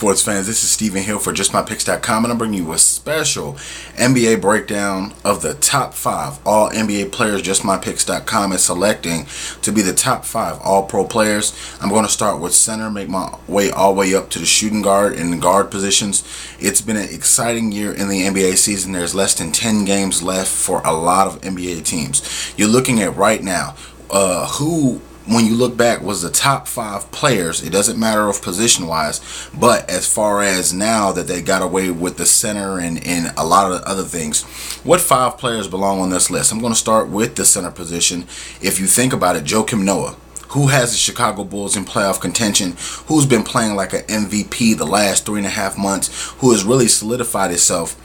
sports fans? This is Stephen Hill for JustMyPicks.com, and I'm bringing you a special NBA breakdown of the top 5 all NBA players JustMyPicks.com is selecting to be the top 5 all pro players. I'm going to start with center, make my way all the way up to the shooting guard and the guard positions. It's been an exciting year in the NBA season. There's less than 10 games left for a lot of NBA teams. You're looking at right now who, when you look back, was the top 5 players. It doesn't matter of position wise, but as far as now that they got away with the center and a lot of the other things, what 5 players belong on this list? I'm going to start with the center position. If you think about it, Joakim Noah, who has the Chicago Bulls in playoff contention, who's been playing like an MVP the last 3.5 months, who has really solidified himself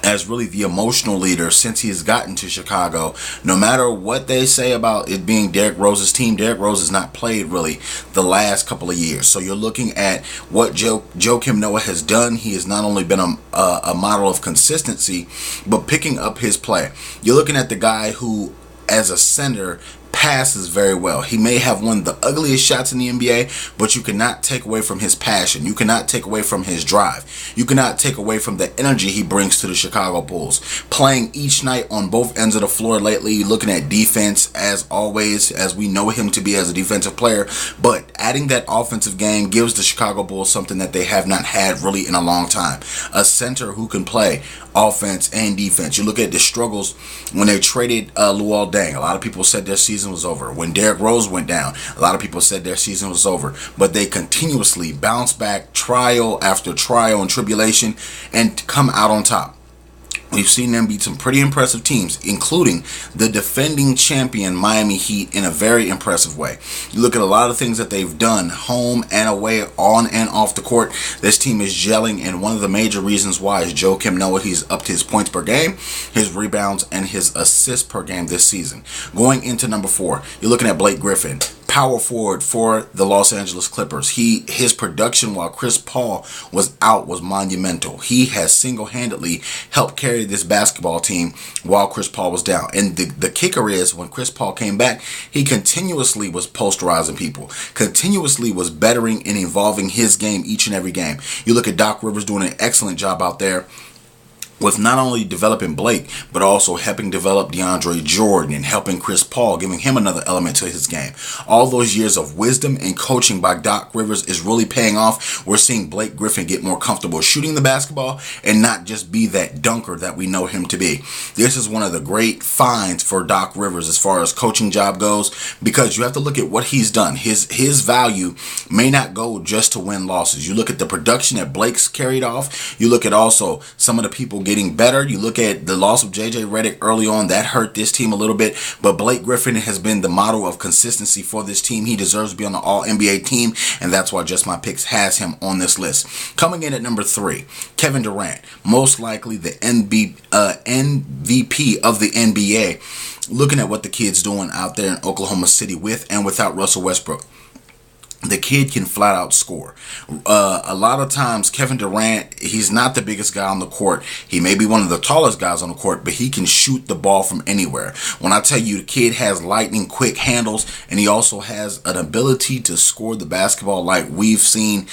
as really the emotional leader since he's gotten to Chicago. No matter what they say about it being Derrick Rose's team, Derrick Rose has not played really the last couple of years. So you're looking at what Joakim Noah has done. He has not only been a model of consistency, but picking up his play. You're looking at the guy who, as a center, passes very well. He may have one of the ugliest shots in the NBA, but you cannot take away from his passion. You cannot take away from his drive. You cannot take away from the energy he brings to the Chicago Bulls. Playing each night on both ends of the floor lately, looking at defense as always, as we know him to be as a defensive player, but adding that offensive game gives the Chicago Bulls something that they have not had really in a long time. A center who can play offense and defense. You look at the struggles when they traded Luol Deng. A lot of people said their season was over. When Derrick Rose went down, a lot of people said their season was over. But they continuously bounced back trial after trial and tribulation and come out on top. We've seen them beat some pretty impressive teams, including the defending champion Miami Heat in a very impressive way. You look at a lot of things that they've done, home and away, on and off the court. This team is gelling, and one of the major reasons why is Joakim Noah. He's upped his points per game, his rebounds, and his assists per game this season. Going into number 4, you're looking at Blake Griffin, power forward for the Los Angeles Clippers. His production while Chris Paul was out was monumental. He has single-handedly helped carry this basketball team while Chris Paul was down. And the kicker is, when Chris Paul came back, he continuously was posterizing people, continuously was bettering and evolving his game each and every game. You look at Doc Rivers doing an excellent job out there with not only developing Blake, but also helping develop DeAndre Jordan and helping Chris Paul, giving him another element to his game. All those years of wisdom and coaching by Doc Rivers is really paying off. We're seeing Blake Griffin get more comfortable shooting the basketball and not just be that dunker that we know him to be. This is one of the great finds for Doc Rivers as far as coaching job goes, because you have to look at what he's done. His value may not go just to win losses. You look at the production that Blake's carried off. You look at also some of the people getting better. You look at the loss of JJ Redick early on, that hurt this team a little bit, but Blake Griffin has been the model of consistency for this team. He deserves to be on the All-NBA team, and that's why Just My Picks has him on this list. Coming in at number 3, Kevin Durant, most likely the MVP of the NBA. Looking at what the kid's doing out there in Oklahoma City with and without Russell Westbrook. The kid can flat out score. A lot of times, Kevin Durant, he's not the biggest guy on the court. He may be one of the tallest guys on the court, but he can shoot the ball from anywhere. When I tell you the kid has lightning quick handles, and he also has an ability to score the basketball like we've seen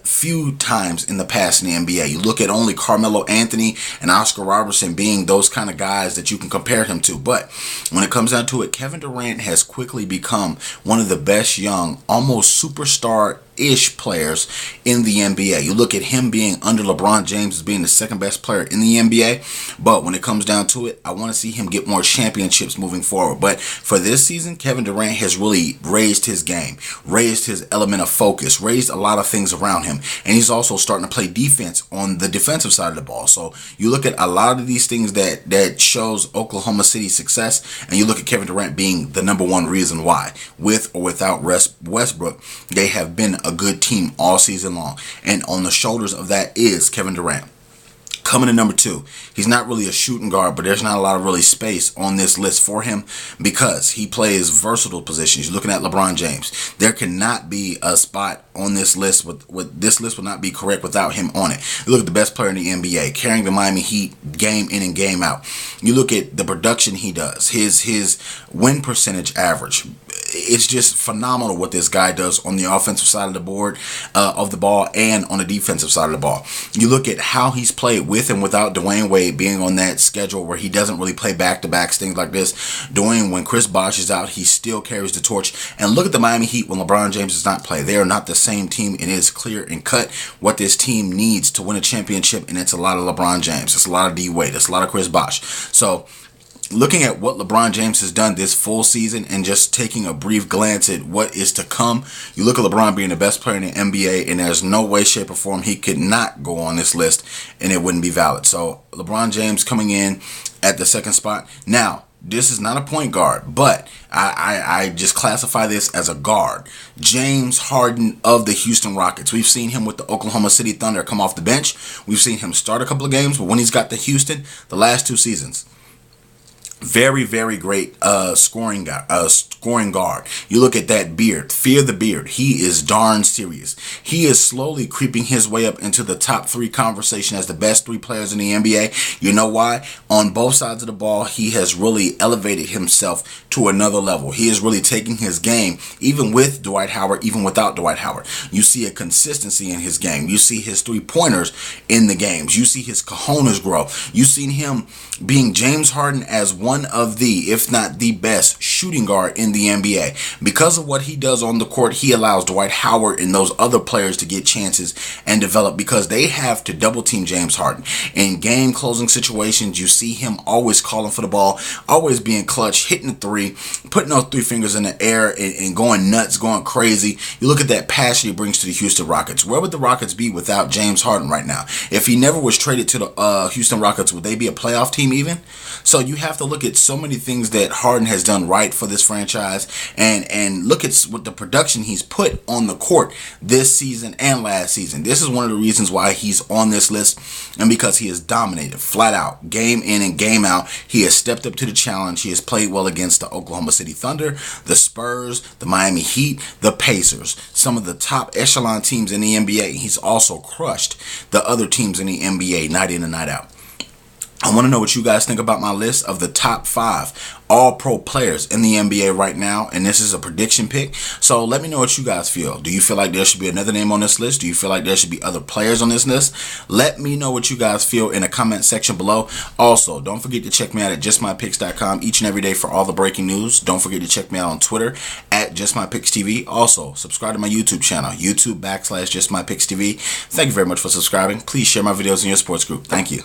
few times in the past in the NBA. You look at only Carmelo Anthony and Oscar Robertson being those kind of guys that you can compare him to. But when it comes down to it, Kevin Durant has quickly become one of the best young, almost superstar-ish players in the NBA. You look at him being under LeBron James as being the second best player in the NBA, but when it comes down to it, I want to see him get more championships moving forward. But for this season, Kevin Durant has really raised his game, raised his element of focus, raised a lot of things around him, and he's also starting to play defense on the defensive side of the ball. So you look at a lot of these things that shows Oklahoma City's success, and you look at Kevin Durant being the number one reason why. With or without Westbrook, they have been a good team all season long, and on the shoulders of that is Kevin Durant. Coming in number 2, he's not really a shooting guard, but there's not a lot of really space on this list for him because he plays versatile positions. You're looking at LeBron James. There cannot be a spot on this list with this list would not be correct without him on it. You look at the best player in the NBA, carrying the Miami Heat game in and game out. You look at the production he does, his win percentage average. it's just phenomenal what this guy does on the offensive side of the board, of the ball, and on the defensive side of the ball. You look at how he's played with and without Dwayne Wade being on that schedule where he doesn't really play back-to-backs, things like this. Dwayne, when Chris Bosh is out, he still carries the torch. And look at the Miami Heat when LeBron James does not play. They are not the same team, and it is clear and cut what this team needs to win a championship, and it's a lot of LeBron James. It's a lot of D Wade. It's a lot of Chris Bosh. So looking at what LeBron James has done this full season and just taking a brief glance at what is to come, you look at LeBron being the best player in the NBA, and there's no way, shape, or form he could not go on this list and it wouldn't be valid. So LeBron James coming in at the second spot. Now, this is not a point guard, but I just classify this as a guard. James Harden of the Houston Rockets. We've seen him with the Oklahoma City Thunder come off the bench. We've seen him start a couple of games, but when he's got to Houston, the last 2 seasons, very, very great scoring guard. You look at that beard. Fear the beard. He is darn serious. He is slowly creeping his way up into the top 3 conversation as the best 3 players in the NBA. You know why? On both sides of the ball, he has really elevated himself to another level. He is really taking his game, even with Dwight Howard, even without Dwight Howard. You see a consistency in his game. You see his 3-pointers in the games. You see his cojones grow. You've seen him being James Harden as one of the, if not the best, shooting guard in the NBA. Because of what he does on the court, he allows Dwight Howard and those other players to get chances and develop, because they have to double team James Harden. In game closing situations, you see him always calling for the ball, always being clutch, hitting the 3, putting those 3 fingers in the air and going nuts, going crazy. You look at that passion he brings to the Houston Rockets. Where would the Rockets be without James Harden right now? If he never was traded to the Houston Rockets, would they be a playoff team even? So you have to look at so many things that Harden has done right for this franchise, and look at what the production he's put on the court this season and last season. This is one of the reasons why he's on this list, and because he has dominated flat out, game in and game out. He has stepped up to the challenge. He has played well against the Oklahoma City Thunder, the Spurs, the Miami Heat, the Pacers, some of the top echelon teams in the NBA. He's also crushed the other teams in the NBA night in and night out. I want to know what you guys think about my list of the top 5 all-pro players in the NBA right now, and this is a prediction pick. So let me know what you guys feel. Do you feel like there should be another name on this list? Do you feel like there should be other players on this list? Let me know what you guys feel in the comment section below. Also, don't forget to check me out at justmypicks.com each and every day for all the breaking news. Don't forget to check me out on Twitter at justmypicks.tv. Also, subscribe to my YouTube channel, YouTube.com/justmypicks.tv. Thank you very much for subscribing. Please share my videos in your sports group. Thank you.